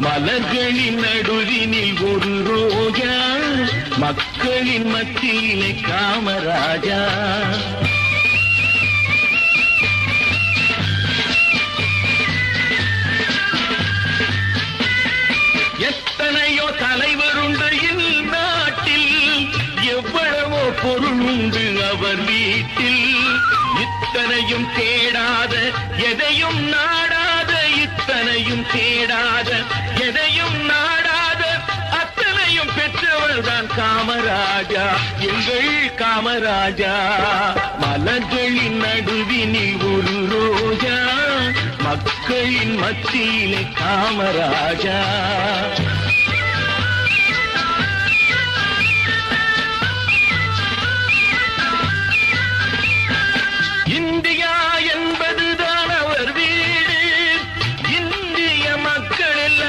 மலர்களின் நடுவினில் ஒரு ரோஜா, மக்களின் மத்தியிலே காமராஜா. எத்தனையோ தலைவருண்டு இந்நாட்டில், எவ்வளவோ பொருள் உண்டு அவர் வீட்டில். இத்தனையும் தேடாத எதையும் நாடாத, இத்தனையும் தேடாத எதையும் நாடாத, அத்தனையும் பெற்றவர் தான் காமராஜா, எங்கள் காமராஜா. மலர்களின் நடுவினில் ஒரு ரோஜா, மக்களின் மத்தியிலே காமராஜா.